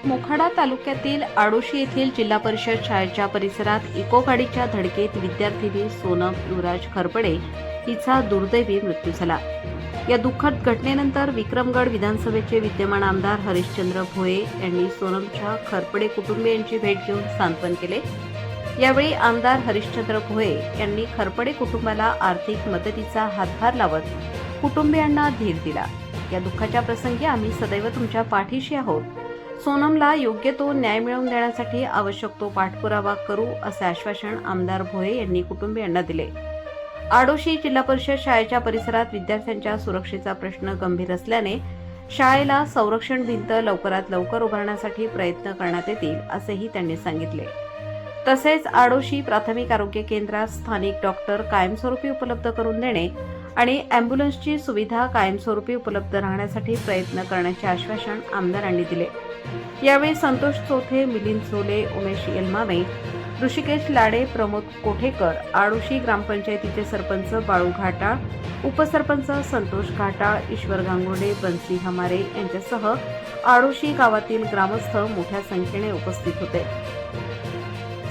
मोखाडा तालुक्यातील आडोशी येथील जिल्हा परिषद शाळेच्या परिसरात इको गाडीच्या धडकेत विद्यार्थिनी सोनम युवराज खरपडे हिचा दुर्दैवी मृत्यू झाला। या दुःखद घटनेनंतर विक्रमगड विधानसभेचे विद्यमान आमदार हरिश्चंद्र भोये यांनी सोनमच्या खरपडे कुटुंबियांची भेट घेऊन सांत्वन केले। यावेळी आमदार हरिश्चंद्र भोये यांनी खरपडे कुटुंबाला आर्थिक मदतीचा हातभार लावत कुटुंबियांना धीर दिला। या दुःखाच्या प्रसंगी आम्ही सदैव तुमच्या पाठीशी आहोत। सोनमला योग्य तो न्याय मिळवून देण्यासाठी आवश्यक तो पाठपुरावा करू असे आश्वासन आमदार भोये यांनी कुटुंबियांना दिले। आडोशी जिल्हा परिषद शाळेच्या परिसरात विद्यार्थ्यांच्या सुरक्षेचा प्रश्न गंभीर असल्याने शाळेला संरक्षण भिंत लवकरात लवकर उभारण्यासाठी प्रयत्न करण्यात येतील असेही त्यांनी सांगितले। तसेच आडोशी प्राथमिक आरोग्य केंद्रात स्थानिक डॉक्टर कायमस्वरूपी उपलब्ध करून देणे आणि अँब्युलन्सची सुविधा कायमस्वरूपी उपलब्ध राहण्यासाठी प्रयत्न करण्याचे आश्वासन आमदारांनी दिले। यावेळी संतोष चोथे, मिलिंद झोले, उमेश येलमामे, ऋषिकेश लाडे, प्रमोद कोठेकर, आडोशी ग्रामपंचायतीचे सरपंच बाळू घाटाळ, उपसरपंच संतोष घाटाळ, ईश्वर गांगुर्डे, बन्सी हमारे यांच्यासह आडोशी गावातील ग्रामस्थ मोठ्या संख्येने उपस्थित होते।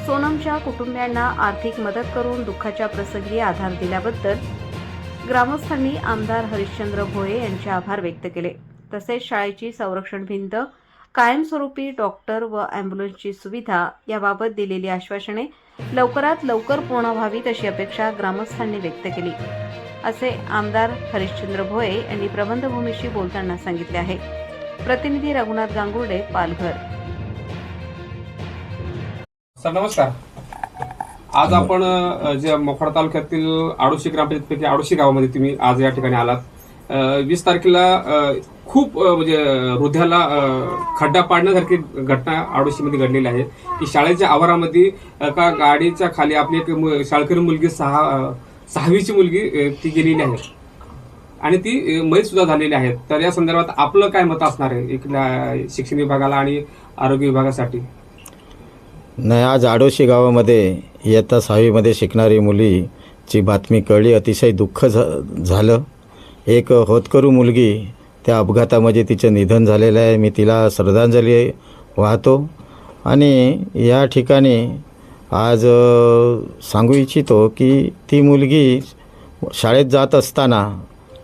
सोनमच्या कुटुंबियांना आर्थिक मदत करून दुःखाच्या प्रसंगी आधार दिल्याबद्दल ग्रामस्थांनी आमदार हरिश्चंद्र भोये यांचे आभार व्यक्त केले। तसेच शाळेची संरक्षण भिंत, कायमस्वरूपी डॉक्टर व अँब्युलन्सची सुविधा याबाबत दिलेली आश्वासने लवकरात लवकर पूर्ण व्हावीत अशी अपेक्षा ग्रामस्थांनी व्यक्त केली असे आमदार हरिश्चंद्र भोये यांनी प्रबंधभूमीशी बोलताना सांगितले आहे। प्रतिनिधी रघुनाथ गांगुर्डे, पालघर। सर नमस्कार। आज आपण जे मोखाडा तालुक्यातील आडोशी ग्रामपंचायतीपैकी आडोशी गावामध्ये तुम्ही आज या ठिकाणी आलात। 20 तारखेला खूप म्हणजे हृदयाला खड्डा पाडण्यासारखी घटना आडोशीमध्ये घडलेली आहे की शाळेच्या आवारामध्ये एका गाडीच्या खाली आपली एक शाळकरी मुलगी 6वीची मुलगी ती गेलेली आहे आणि ती मयत सुद्धा झालेली आहे। तर या संदर्भात आपलं काय मत असणार आहे इथल्या शिक्षण विभागाला आणि आरोग्य विभागासाठी? नाही, आज आडोशी गावामध्ये इयत्ता 6वीमध्ये शिकणारी मुलीची बातमी कळली। अतिशय दुःख झालं। एक होतकरू मुलगी त्या अपघातामध्ये तिचं निधन झालेलं आहे। मी तिला श्रद्धांजली वाहतो आणि या ठिकाणी आज सांगू इच्छितो की ती मुलगी शाळेत जात असताना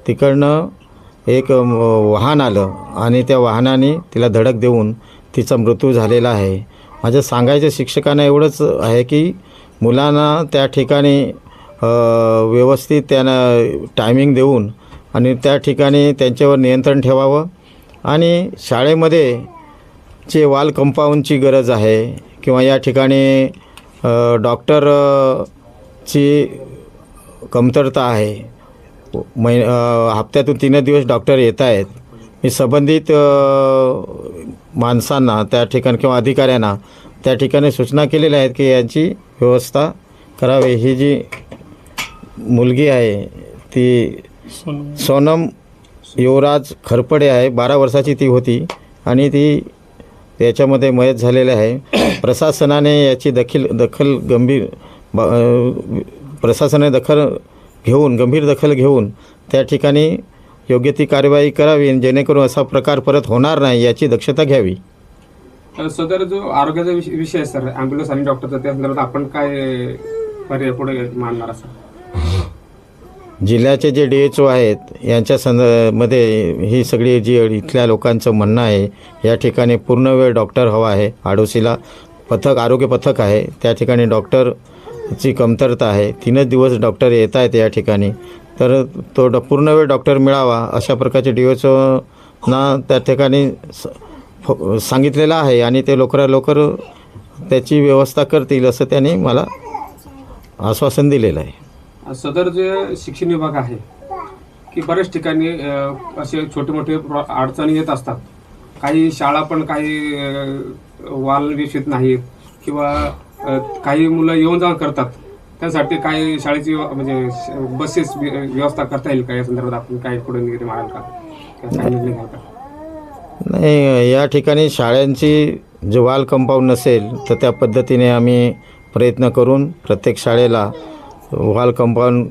तिकडनं एक वाहन आलं आणि त्या वाहनाने तिला धडक देऊन तिचा मृत्यू झालेला आहे। माझं सांगायचं शिक्षकांना एवढंच आहे की मुलांना त्या ठिकाणी व्यवस्थित त्यांना टायमिंग देऊन आणि त्या ठिकाणी त्यांच्यावर नियंत्रण ठेवावं आणि शाळेमध्ये जे वॉल कंपाऊंडची गरज आहे किंवा या ठिकाणी डॉक्टरची कमतरता आहे। हप्त्यातून 3 दिवस डॉक्टर येत आहेत। मी संबंधित माणसांना त्या ठिकाणी किंवा अधिकाऱ्यांना त्या ठिकाणी सूचना केलेल्या आहेत की यांची व्यवस्था करावी। ही जी मुलगी आहे ती सोनम युवराज खरपडे आहे। 12 वर्षाची ती होती आणि ती त्याच्यामध्ये मयत झालेली आहे। प्रशासनाने याची गंभीर दखल घेऊन त्या ठिकाणी योग्य ती कार्यवाही करावी जेणेकरून असा प्रकार परत होणार नाही याची दक्षता घ्यावी। सदर जो आरोग्याचा विषय आहे सर, ॲम्ब्युलन्स आणि डॉक्टरचा, त्या संदर्भात आपण काय पर्याय पुढे मांडणार असं? जिल्ह्याचे जे DHO आहेत यांच्या मध्ये ही सगळी जी इथल्या लोकांचं म्हणणं आहे या ठिकाणी पूर्ण वेळ डॉक्टर हवा आहे। आडोशीला आरोग्य पथक आहे, त्या ठिकाणी डॉक्टरची कमतरता आहे। 3 दिवस डॉक्टर येत आहेत या ठिकाणी, तर तो पूर्ण वेळ डॉक्टर मिळावा अशा प्रकारचे DHOना त्या ठिकाणी सांगितलेलं आहे आणि ते लवकरात लवकर त्याची व्यवस्था करतील असं त्यांनी मला आश्वासन दिलेलं आहे। सदर जे शिक्षण विभाग आहे की बऱ्याच ठिकाणी असे छोटे मोठे अडचणी येत असतात। काही शाळा पण काही वाल विषयत नाहीत किंवा काही मुलं येऊन जाऊन करतात, त्यासाठी काही शाळेची म्हणजे बसेस व्यवस्था करता येईल का? या संदर्भात आपण काही पुढे निर्णय माराल का? नाही, या ठिकाणी शाळांची जे वॉल कंपाऊंड नसेल तर त्या पद्धतीने आम्ही प्रयत्न करून प्रत्येक शाळेला वॉल कंपाऊंड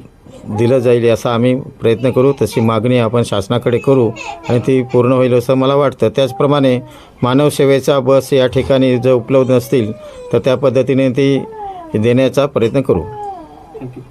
दिलं जाईल याचा आम्ही प्रयत्न करू. तशी मागणी आपण शासनाकडे करू आणि ती पूर्ण होईल असं मला वाटतं. त्याचप्रमाणे मानवसेवेचा बस या ठिकाणी जर उपलब्ध नसतील तर त्या पद्धतीने ती देण्याचा प्रयत्न करू. थँक्यू.